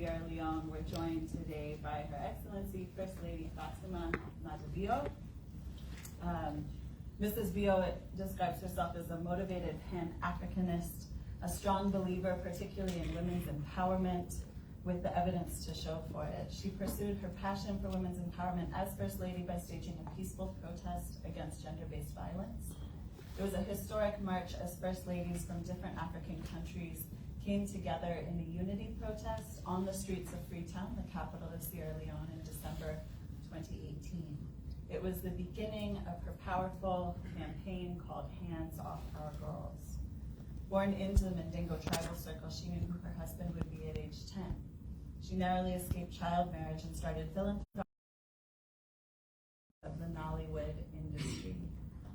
Sierra Leone. We're joined today by Her Excellency First Lady Fatima Maada Bio. Mrs. Bio describes herself as a motivated Pan-Africanist, a strong believer, particularly in women's empowerment, with the evidence to show for it. She pursued her passion for women's empowerment as First Lady by staging a peaceful protest against gender-based violence. It was a historic march as First Ladies from different African countries came together in a unity protest on the streets of Freetown, the capital of Sierra Leone, in December 2018. It was the beginning of her powerful campaign called Hands Off Our Girls. Born into the Mandingo tribal circle, she knew who her husband would be at age 10. She narrowly escaped child marriage and started philanthropy of the Nollywood industry.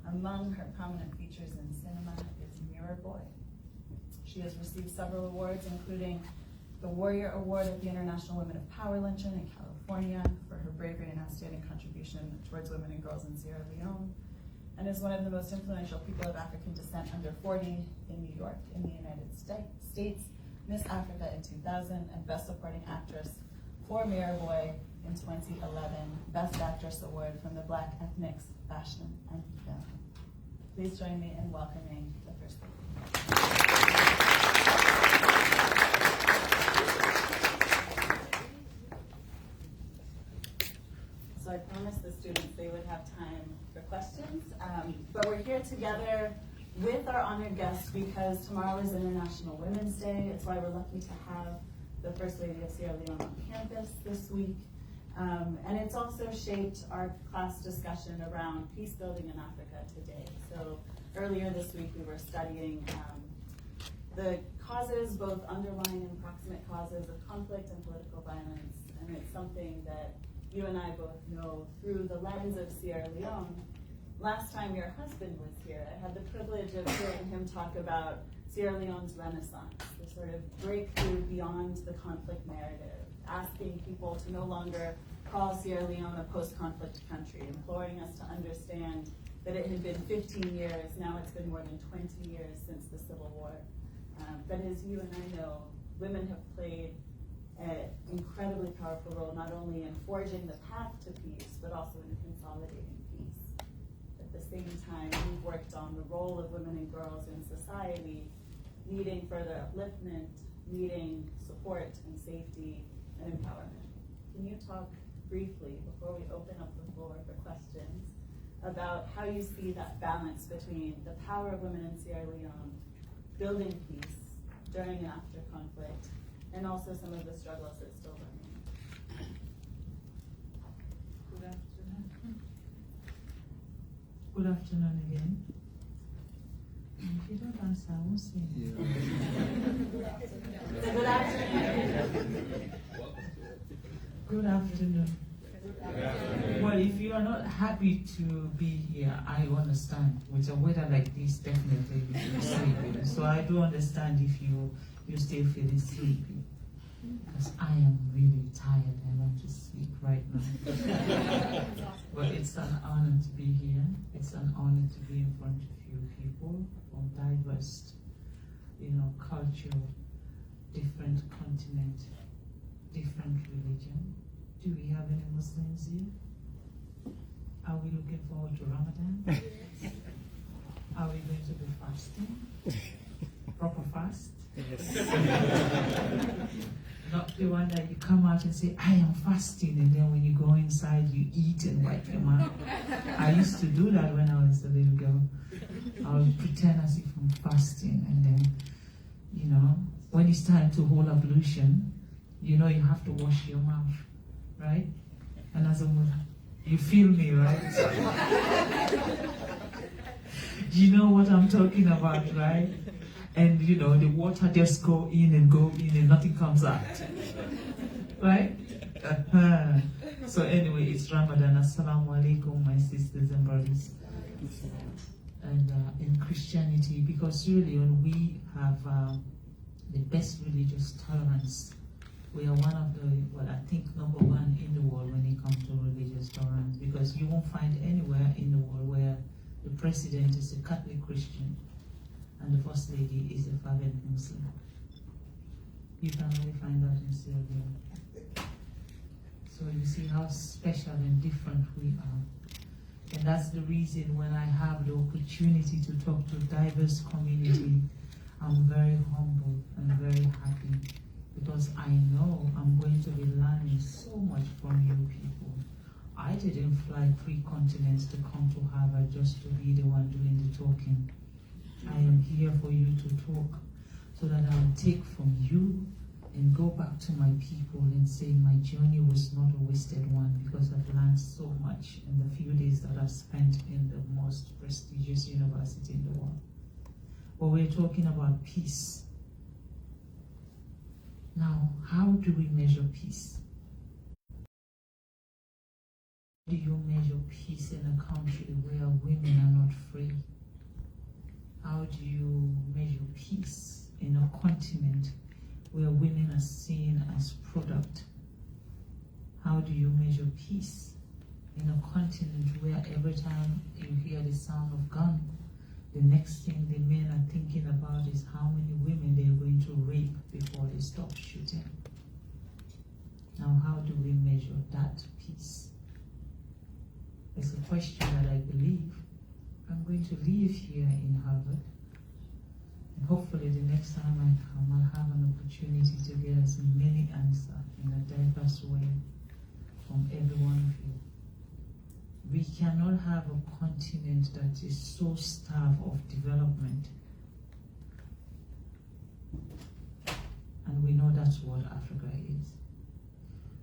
Among her prominent features in cinema is Mirror Boy. She has received several awards, including the Warrior Award at the International Women of Power Luncheon in California for her bravery and outstanding contribution towards women and girls in Sierra Leone, and is one of the most influential people of African descent under 40 in New York in the United States, Miss Africa in 2000, and Best Supporting Actress for Mirror Boy in 2011, Best Actress Award from the Black Ethnics Fashion and Film. Please join me in welcoming the First Lady. So I promised the students they would have time for questions, but we're here together with our honored guest because tomorrow is International Women's Day. It's why we're lucky to have the First Lady of Sierra Leone on campus this week. And it's also shaped our class discussion around peace building in Africa today. So earlier this week we were studying the causes, both underlying and proximate causes of conflict and political violence. And it's something that you and I both know through the lens of Sierra Leone. Last time your husband was here, I had the privilege of hearing him talk about Sierra Leone's renaissance, the sort of breakthrough beyond the conflict narrative, asking people to no longer call Sierra Leone a post-conflict country, imploring us to understand that it had been 15 years, now it's been more than 20 years since the Civil War. But as you and I know, women have played an incredibly powerful role, not only in forging the path to peace, but also in consolidating peace. At the same time, we've worked on the role of women and girls in society, needing further upliftment, needing support and safety and empowerment. Can you talk briefly, before we open up the floor for questions, about how you see that balance between the power of women in Sierra Leone, building peace during and after conflict, and also some of the struggles that still remain? Good afternoon. Good afternoon again. If you don't answer, I won't say anything. Good afternoon. Good afternoon. Well, if you are not happy to be here, I understand. With a weather like this, definitely you should be sleeping. So I do understand if you still feeling sleepy. Because I am really tired. I want to sleep right now. But it's an honor to be here. It's an honor to be in front of you people from diverse, culture, different continent, different religion. Do we have any Muslims here? Are we looking forward to Ramadan? Are we going to be fasting? Proper fast? Not the one that you come out and say, I am fasting, and then when you go inside, you eat and wipe your mouth. I used to do that when I was a little girl. I would pretend as if I'm fasting, and then, when it's time to hold ablution, you have to wash your mouth, right? And as a woman, you feel me, right? You know what I'm talking about, right? And the water just go in and nothing comes out, right? So anyway, it's Ramadan. Assalamu alaikum, my sisters and brothers. And in Christianity, because really when we have the best religious tolerance, we are one of the, I think number one in the world when it comes to religious tolerance, because you won't find anywhere in the world where the president is a Catholic Christian and the First Lady is a fervent Muslim. You can only find that in Sierra Leone. So you see how special and different we are. And that's the reason when I have the opportunity to talk to diverse community, I'm very humble and very happy, because I know I'm going to be learning so much from you people. I didn't fly 3 continents to come to Harvard just to be the one doing the talking. I am here for you to talk, so that I'll take from you and go back to my people and say my journey was not a wasted one, because I've learned so much in the few days that I've spent in the most prestigious university in the world. But we're talking about peace. Now, how do we measure peace? How do you measure peace in a country where women are not free? How do you measure peace in a continent where women are seen as product? How do you measure peace in a continent where every time you hear the sound of gun, the next thing the men are thinking about is how many women they're going to rape before they stop shooting? Now, how do we measure that peace? It's a question that I believe I'm going to leave here in Harvard. And hopefully the next time I come, I'll have an opportunity to get as many answers in a diverse way from every one of you. We cannot have a continent that is so starved of development. And we know that's what Africa is.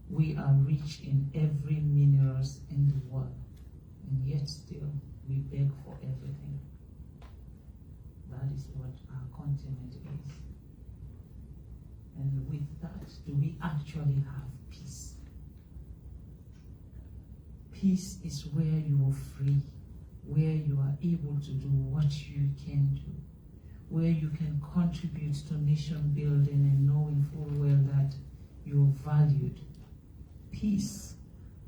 We are rich in every minerals in the world, and yet still we beg for everything. That is what our continent is. And with that, do we actually have peace? Peace is where you are free, where you are able to do what you can do, where you can contribute to nation building and knowing full well that you are valued. Peace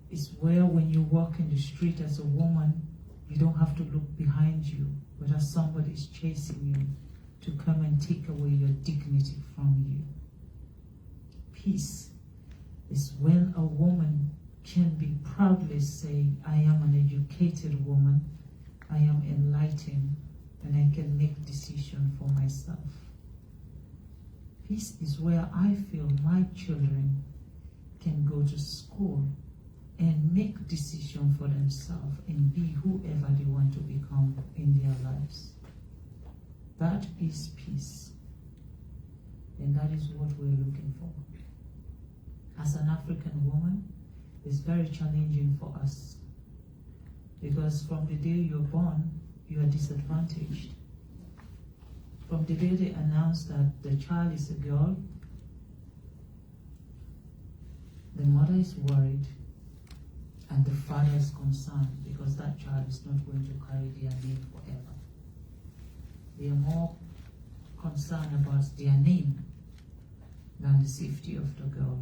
is where when you walk in the street as a woman, you don't have to look behind you, but as somebody is chasing you to come and take away your dignity from you. Peace is when a woman can be proudly say, I am an educated woman, I am enlightened, and I can make decisions for myself. Peace is where I feel my children can go to school and make decisions for themselves and be whoever they want to become in their lives. That is peace. And that is what we're looking for. As an African woman, it's very challenging for us, because from the day you're born, you are disadvantaged. From the day they announce that the child is a girl, the mother is worried and the father is concerned, because that child is not going to carry their name forever. They are more concerned about their name than the safety of the girl.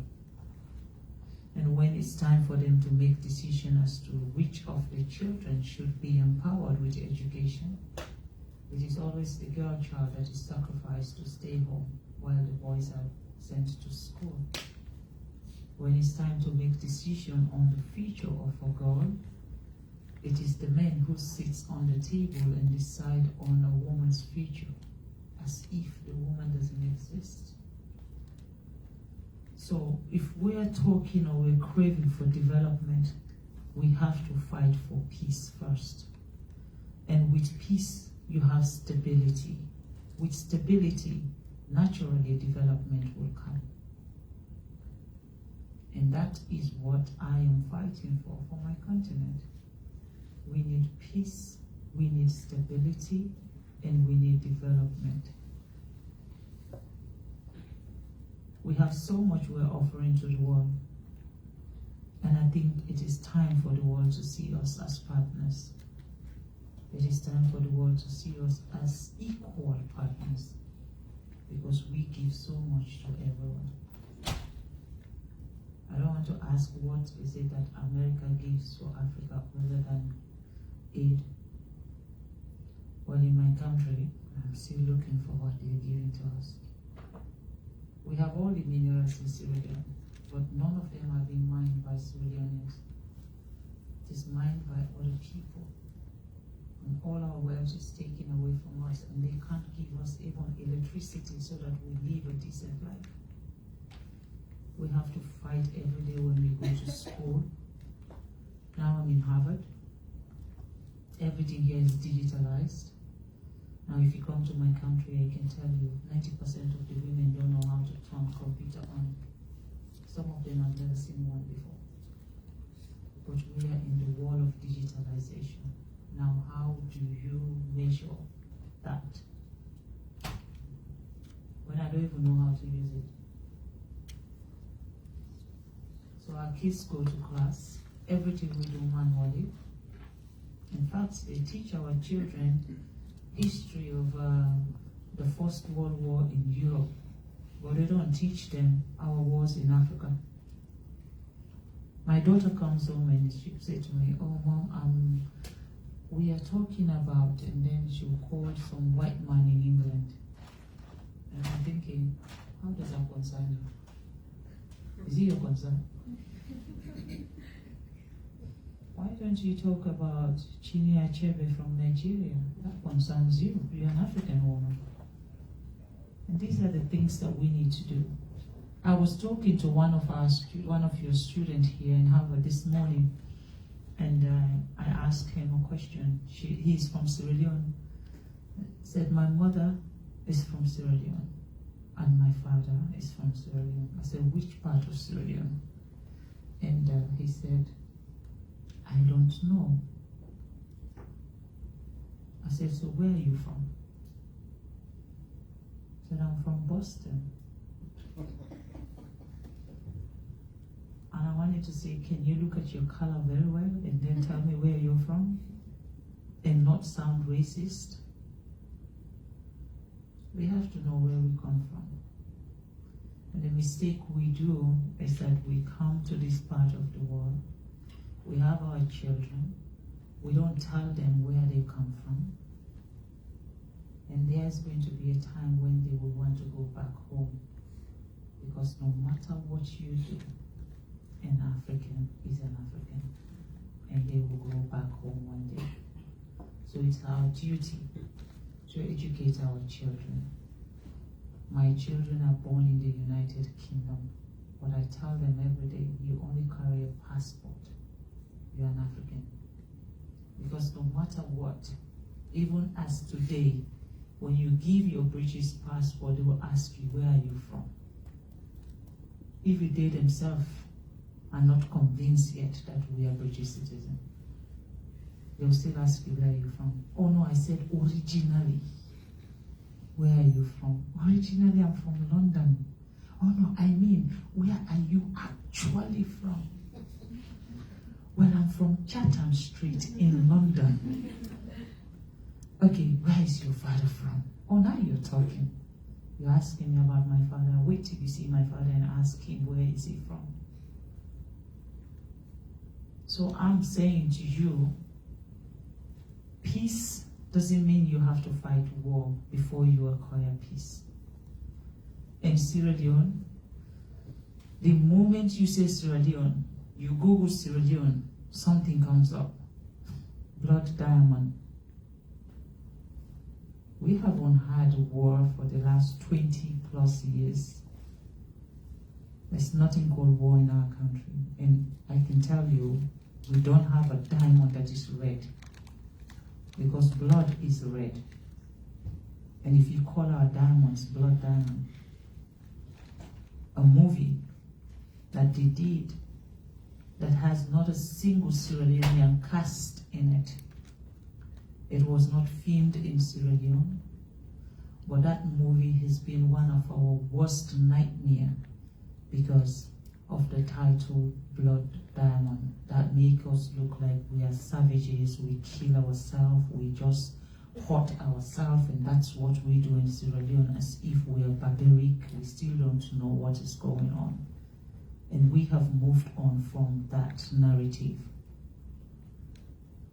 And when it's time for them to make decisions as to which of the children should be empowered with education, it is always the girl child that is sacrificed to stay home while the boys are sent to school. When it's time to make decisions on the future of a girl, it is the man who sits on the table and decide on a woman's future, as if the woman doesn't exist. So if we're talking or we're craving for development, we have to fight for peace first. And with peace, you have stability. With stability, naturally development will come. And that is what I am fighting for my continent. We need peace, we need stability, and we need development. We have so much we're offering to the world. And I think it is time for the world to see us as partners. It is time for the world to see us as equal partners, because we give so much to everyone. I don't want to ask what is it that America gives to Africa other than aid. Well, in my country, I'm still looking for what they're giving to us. We have all the minerals in Sierra Leone, but none of them are being mined by Sierra Leoneans. It is mined by other people. And all our wealth is taken away from us, and they can't give us even electricity so that we live a decent life. We have to fight every day when we go to school. Now I'm in Harvard. Everything here is digitalized. Now if you come to my country, I can tell you 90% of the women don't know how to turn computer on. Some of them have never seen one before. But we are in the wall of digitalization. Now how do you measure that? When I don't even know how to use it. So our kids go to class, everything we do manually. In fact, they teach our children history of the First World War in Europe, but they don't teach them our wars in Africa. My daughter comes home and she'll say to me, "Oh, Mom, we are talking about," and then she'll call some white man in England. And I'm thinking, how does that concern you? Is it your concern? Why don't you talk about Chini Achebe from Nigeria? That concerns you. You're an African woman. And these are the things that we need to do. I was talking to one of your students here in Harvard this morning, and I asked him a question. He's from Sierra Leone. He said, "My mother is from Sierra Leone, and my father is from Sierra Leone." I said, "Which part of Sierra Leone?" And he said, "I don't know." I said, "So where are you from?" He said, "I'm from Boston." And I wanted to say, can you look at your color very well and then tell me where you're from and not sound racist? We have to know where we come from. And the mistake we do is that we come to this part of the world. We have our children. We don't tell them where they come from. And there's going to be a time when they will want to go back home. Because no matter what you do, an African is an African. And they will go back home one day. So it's our duty to educate our children. My children are born in the United Kingdom. But I tell them every day, you only carry a passport. You're an African. Because no matter what, even as today, when you give your British passport, they will ask you, where are you from? If they themselves are not convinced yet that we are British citizens, they will still ask you, where are you from? Oh no, I said originally. Where are you from? Originally, I'm from London. Oh no, I mean, where are you actually from? Well, I'm from Chatham Street in London. Okay, where is your father from? Oh, now you're talking. You're asking me about my father. Wait till you see my father and ask him, where is he from? So I'm saying to you, peace doesn't mean you have to fight war before you acquire peace. In Sierra Leone, the moment you say Sierra Leone, you Google Sierra Leone, something comes up. Blood diamond. We haven't had a war for the last 20 plus years. There's nothing called war in our country. And I can tell you, we don't have a diamond that is red. Because blood is red. And if you call our diamonds blood diamond, a movie that they did that has not a single Sierra Leonean cast in it. It was not filmed in Sierra Leone, but that movie has been one of our worst nightmares because of the title Blood Diamond. That makes us look like we are savages, we kill ourselves, we just hurt ourselves, and that's what we do in Sierra Leone, as if we are barbaric. We still don't know what is going on. And we have moved on from that narrative.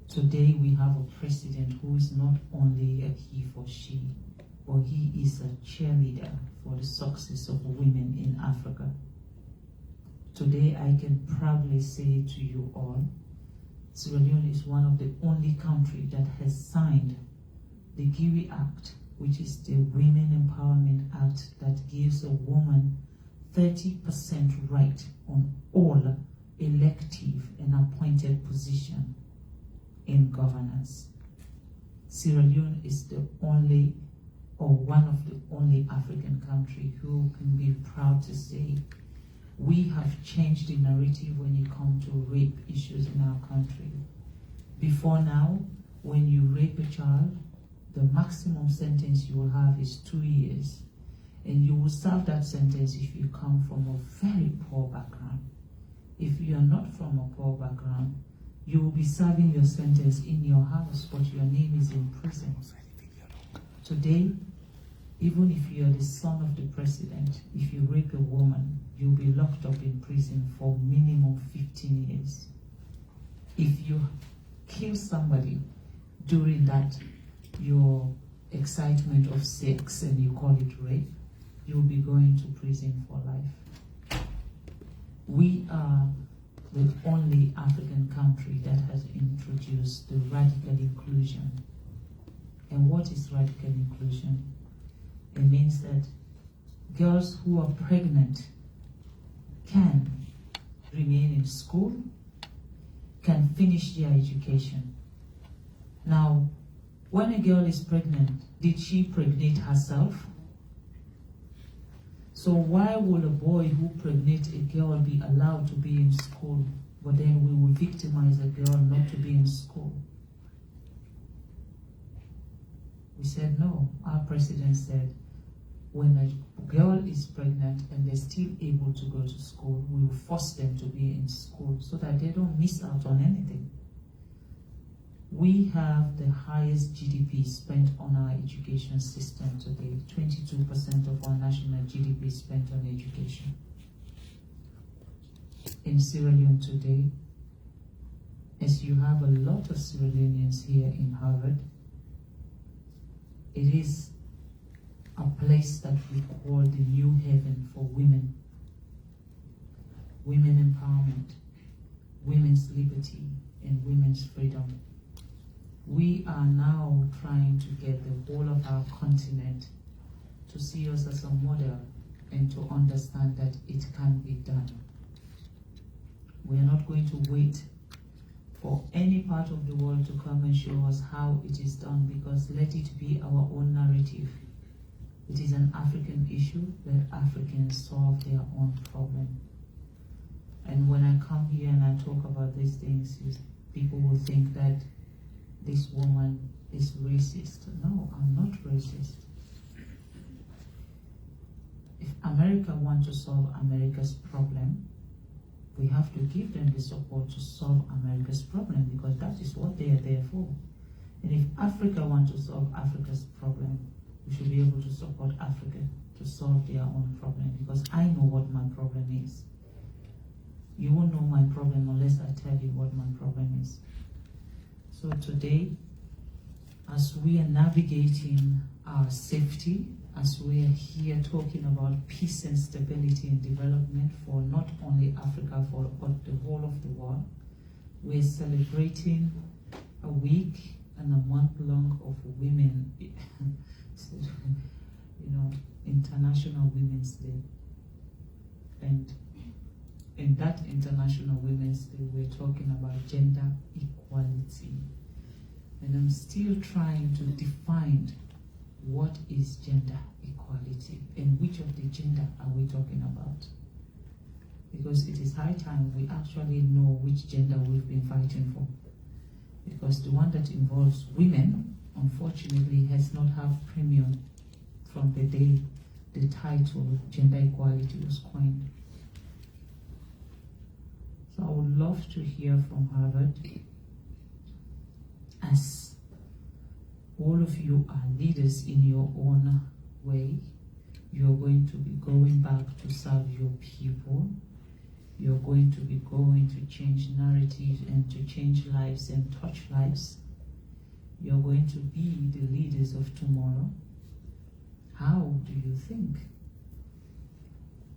Today we have a president who is not only a he for she, but he is a cheerleader for the success of women in Africa. Today, I can proudly say to you all, Sierra Leone is one of the only countries that has signed the GIWI Act, which is the Women Empowerment Act that gives a woman 30% right on all elective and appointed position in governance. Sierra Leone is the only, or one of the only African country who can be proud to say we have changed the narrative when it comes to rape issues in our country. Before now, when you rape a child, the maximum sentence you will have is 2 years. And you will serve that sentence if you come from a very poor background. If you are not from a poor background, you will be serving your sentence in your house, but your name is in prison. Today, even if you are the son of the president, if you rape a woman, you'll be locked up in prison for minimum 15 years. If you kill somebody during that, your excitement of sex, and you call it rape, you'll be going to prison for life. We are the only African country that has introduced the radical inclusion. And what is radical inclusion? It means that girls who are pregnant can remain in school, can finish their education. Now, when a girl is pregnant, did she pregnate herself? So why will a boy who pregnant a girl be allowed to be in school, but then we will victimize a girl not to be in school? We said no. Our president said, when a girl is pregnant and they're still able to go to school, we will force them to be in school so that they don't miss out on anything. We have the highest GDP spent on our education system today. 22% of our national GDP spent on education. In Sierra Leone today, as you have a lot of Sierra Leoneans here in Harvard, it is a place that we call the new heaven for women. Women empowerment, women's liberty, and women's freedom. We are now trying to get the whole of our continent to see us as a model and to understand that it can be done. We are not going to wait for any part of the world to come and show us how it is done, because let it be our own narrative. It is an African issue. Let Africans solve their own problem. And when I come here and I talk about these things, people will think that this woman is racist. No, I'm not racist. If America wants to solve America's problem, we have to give them the support to solve America's problem, because that is what they are there for. And if Africa wants to solve Africa's problem, we should be able to support Africa to solve their own problem, because I know what my problem is. You won't know my problem unless I tell you what my problem is. So today, as we are navigating our safety, as we are here talking about peace and stability and development for not only Africa, but the whole of the world, we're celebrating a week and a month long of women, International Women's Day. And in that International Women's Day, we're talking about gender equality. And I'm still trying to define what is gender equality and which of the gender are we talking about. Because it is high time we actually know which gender we've been fighting for. Because the one that involves women, unfortunately, has not had premium from the day the title gender equality was coined. So I would love to hear from Harvard, as all of you are leaders in your own way. You're going to be going back to serve your people. You're going to be going to change narratives and to change lives and touch lives. You're going to be the leaders of tomorrow. how do you think?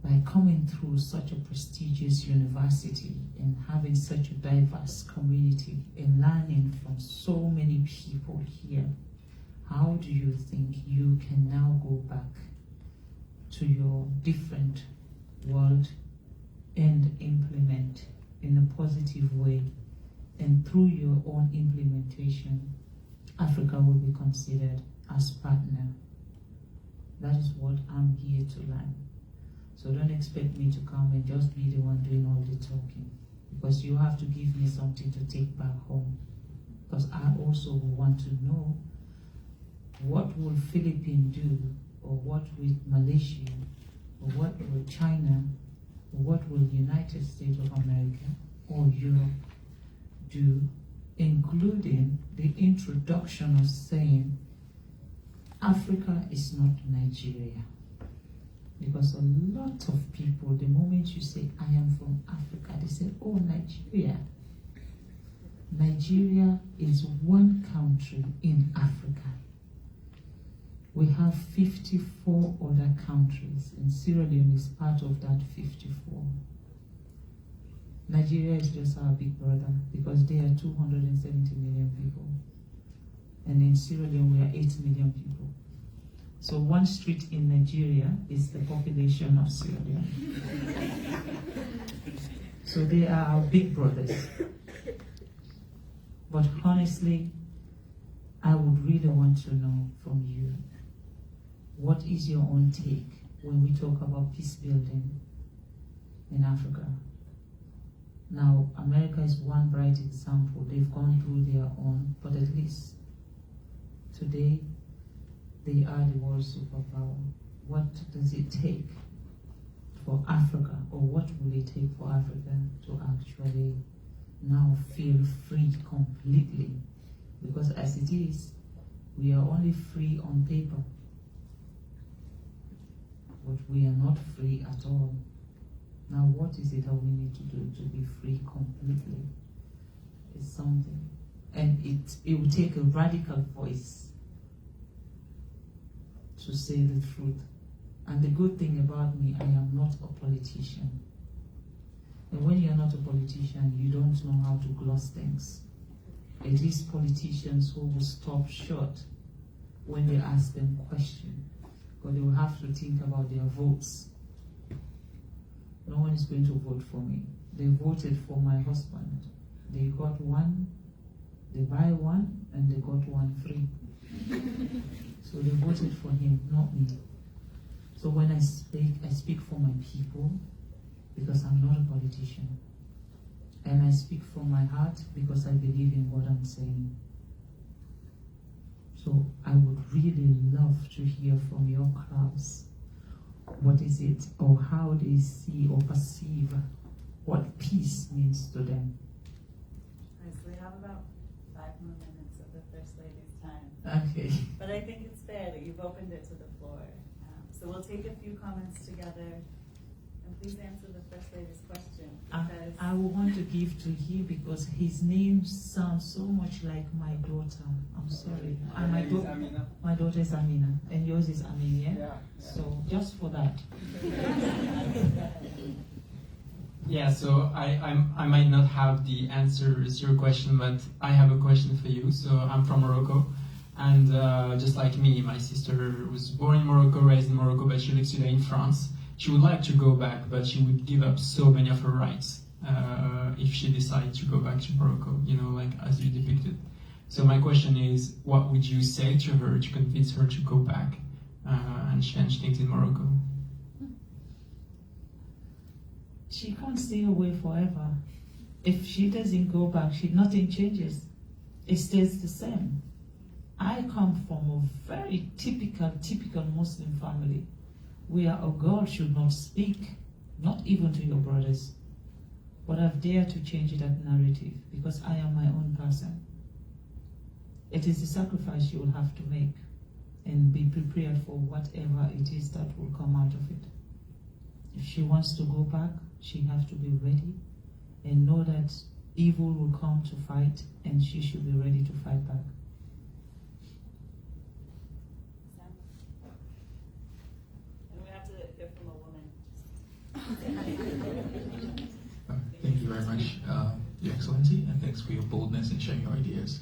By coming through such a prestigious university and having such a diverse community and learning from so many people here, how do you think you can now go back to your different world and implement in a positive way? And through your own implementation, Africa will be considered as partner. That is what I'm here to learn. So don't expect me to come and just be the one doing all the talking, because you have to give me something to take back home. Because I also want to know, what will Philippines do, or what will Malaysia, or what will China, or what will the United States of America or Europe do, including the introduction of saying Africa is not Nigeria. Because a lot of people, the moment you say, I am from Africa, they say, oh, Nigeria. Nigeria is one country in Africa. We have 54 other countries, and Sierra Leone is part of that 54. Nigeria is just our big brother, because they are 270 million people. And in Sierra Leone, we are 8 million people. So one street in Nigeria is the population of Sierra Leone. So they are our big brothers. But honestly, I would really want to know from you, what is your own take when we talk about peace building in Africa? Now, America is one bright example. They've gone through their own, but at least today, they are the world superpower. What does it take for Africa, or what will it take for Africa to actually now feel free completely? Because as it is, we are only free on paper, but we are not free at all. Now, what is it that we need to do to be free completely? It's something. And it will take a radical voice to say the truth. And the good thing about me, I am not a politician. And when you're not a politician, you don't know how to gloss things. It is politicians who will stop short when they ask them questions, because they will have to think about their votes. No one is going to vote for me. They voted for my husband. They got one, they buy one, and they got one free. So they voted for him, not me. So when I speak for my people, because I'm not a politician. And I speak from my heart because I believe in what I'm saying. So I would really love to hear from your class. What is it, or how they see or perceive what peace means to them? Right, so we have about 5 more minutes of the First Lady's time. Okay. But I think it's fair that you've opened it to the floor. So we'll take a few comments together, and please answer the First Lady's question. I will want to give to him because his name sounds so much like my daughter. I'm sorry. And my daughter is Amina, and yours is Amin, yeah? Yeah. So just for that. Yeah, so I might not have the answers to your question, but I have a question for you. So I'm from Morocco, and just like me, my sister was born in Morocco, raised in Morocco, but she lives today in France. She would like to go back, but she would give up so many of her rights if she decided to go back to Morocco, you know, like as you depicted. So my question is, what would you say to her to convince her to go back and change things in Morocco? She can't stay away forever. If she doesn't go back, nothing changes. It stays the same. I come from a very typical Muslim family, where a girl should not speak, not even to your brothers. But I've dared to change that narrative because I am my own person. It is the sacrifice you will have to make, and be prepared for whatever it is that will come out of it. If she wants to go back, she has to be ready and know that evil will come to fight, and she should be ready to fight back. Thank you very much, Your Excellency, and thanks for your boldness in sharing your ideas.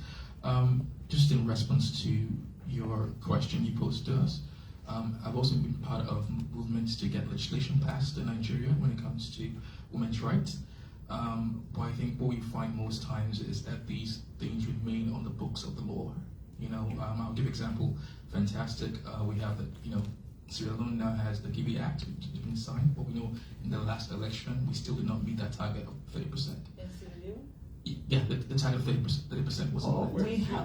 Just in response to your question you posed to us, I've also been part of movements to get legislation passed in Nigeria when it comes to women's rights. But I think what we find most times is that these things remain on the books of the law. I'll give example. Fantastic. We have Sierra Leone now has the Gibi Act, which has been signed, but we know in the last election we still did not meet that target of 30%. Yeah, the target of 30% was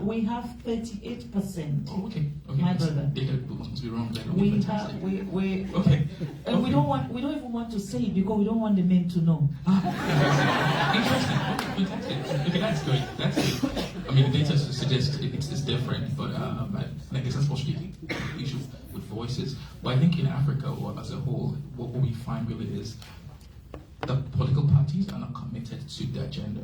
we have 38%. Oh, okay. My brother. Data must be wrong then. We Fantastic. have Okay. and we don't even want to say it because we don't want the men to know. Interesting. Fantastic. Okay, that's good. That's good. I mean, the data suggests it's different, but I guess that's frustrating issue with voices. But I think in Africa or as a whole, what we find really is the political parties are not committed to the agenda.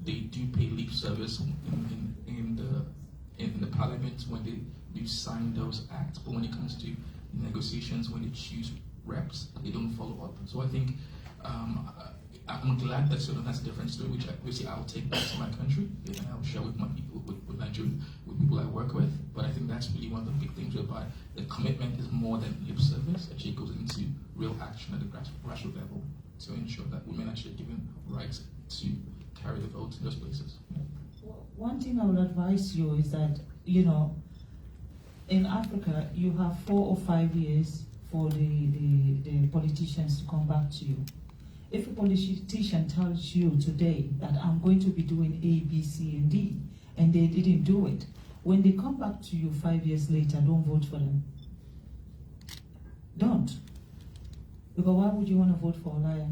They do pay lip service in the parliament when they do sign those acts, but when it comes to negotiations, when they choose reps, they don't follow up. So I think I'm glad that Sudan has a different story, which obviously I'll take back to my country and I'll share with my people, with Nigerian, with people I work with. But I think that's really one of the big things whereby the commitment is more than lip service. It actually goes into real action at the grassroots level to ensure that women are actually given rights to carry the vote in those places. One thing I would advise you is that, in Africa, you have 4 or 5 years for the politicians to come back to you. If a politician tells you today that I'm going to be doing A, B, C, and D, and they didn't do it, when they come back to you 5 years later, don't vote for them. Don't. Because why would you want to vote for a liar?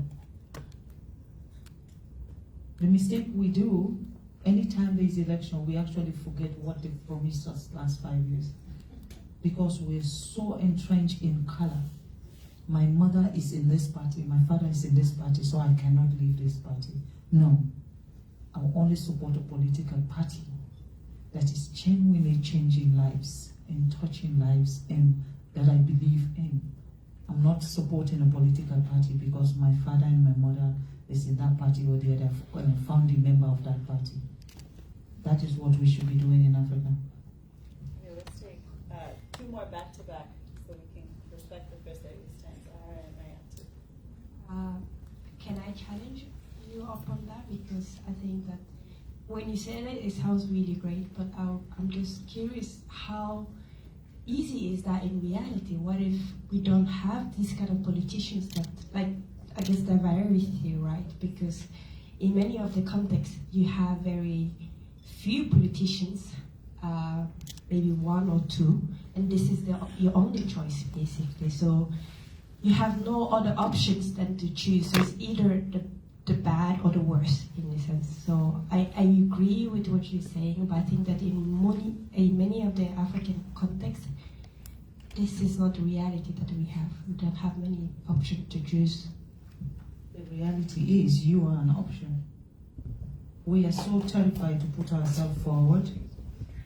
The mistake we do, anytime there is election, we actually forget what they promised us last 5 years. Because we're so entrenched in color. My mother is in this party, my father is in this party, so I cannot leave this party. No. I will only support a political party that is genuinely changing lives and touching lives and that I believe in. I'm not supporting a political party because my father and my mother is in that party or the other founding member of that party. That is what we should be doing in Africa. Okay, let's take 2 more back to back so we can respect the first lady stands. All right, Mariam. Can I challenge you up on that? Because I think that when you said it, it sounds really great, but I'm just curious, how easy is that in reality? What if we don't have these kind of politicians that, like, I guess the variety, right? Because in many of the contexts, you have very few politicians, maybe 1 or 2, and this is your only choice, basically. So you have no other options than to choose. So it's either the bad or the worst, in a sense. So I agree with what you're saying, but I think that in many of the African contexts, this is not the reality that we have. We don't have many options to choose. The reality is you are an option. We are so terrified to put ourselves forward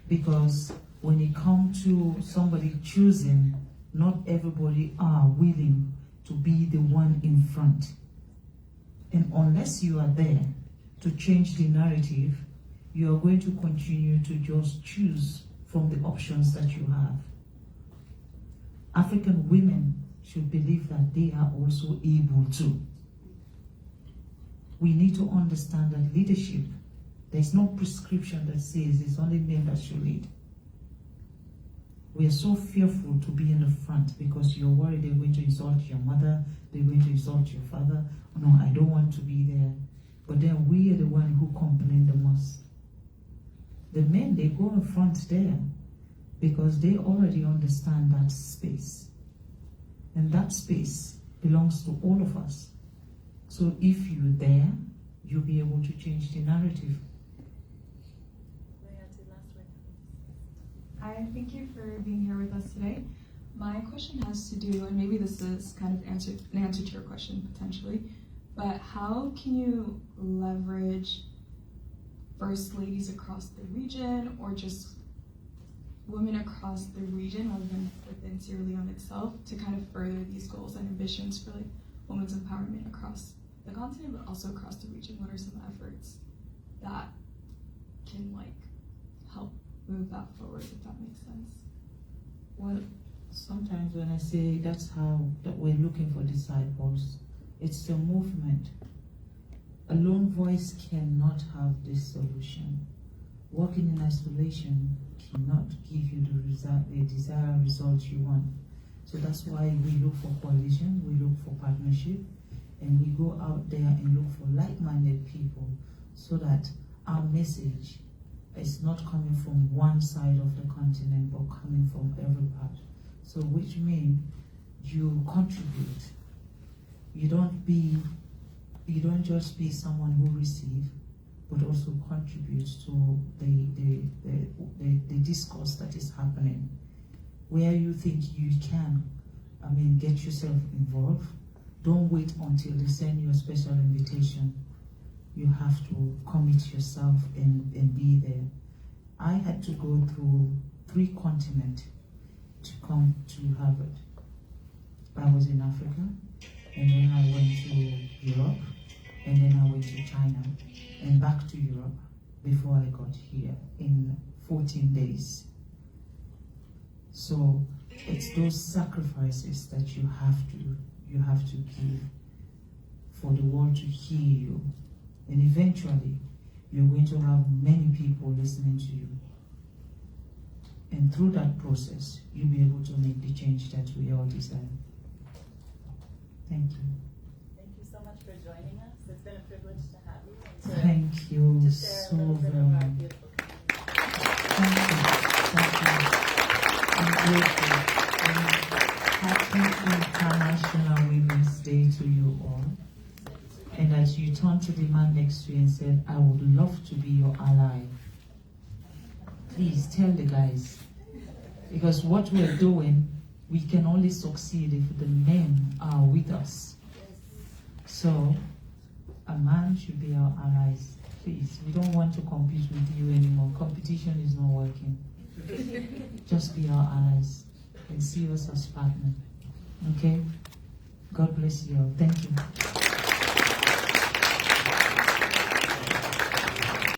because when it comes to somebody choosing, not everybody are willing to be the one in front. And unless you are there to change the narrative, you are going to continue to just choose from the options that you have. African women should believe that they are also able to. We need to understand that leadership, there's no prescription that says it's only men that should lead. We are so fearful to be in the front because you're worried they're going to insult your mother, they're going to insult your father. No, I don't want to be there. But then we are the one who complain the most. The men, they go in front there because they already understand that space. And that space belongs to all of us. So if you're there, you'll be able to change the narrative. Hi, thank you for being here with us today. My question has to do, and maybe this is kind of an answer to your question potentially, but how can you leverage first ladies across the region or just women across the region rather than within Sierra Leone itself to kind of further these goals and ambitions for like women's empowerment across the continent, but also across the region? What are some efforts that can like help move that forward, if that makes sense? Well, sometimes when I say that's how that we're looking for disciples, it's a movement. A lone voice cannot have this solution. Working in isolation cannot give you the desired result you want. So that's why we look for coalition, we look for partnership, and we go out there and look for like-minded people so that our message is not coming from one side of the continent but coming from every part. So which means you contribute. You don't just be someone who receives, but also contribute to the discourse that is happening. Where you think you can, get yourself involved. Don't wait until they send you a special invitation. You have to commit yourself and be there. I had to go through 3 continents to come to Harvard. I was in Africa, and then I went to Europe, and then I went to China, and back to Europe before I got here in 14 days. So it's those sacrifices that you have to give for the world to hear you. And eventually, you're going to have many people listening to you. And through that process, you'll be able to make the change that we all desire. Thank you. Thank you so much for joining us. It's been a privilege to have you. And to, Thank you to share so a little bit very of our much. beautiful community. Thank you. I'm grateful. Happy International Women's Day to you all. And as you turn to the man next to you and said, I would love to be your ally, please tell the guys. Because what we're doing, we can only succeed if the men are with us. So, a man should be our allies. Please, we don't want to compete with you anymore. Competition is not working. Just be our allies and see us as partners. Okay? God bless you all. Thank you.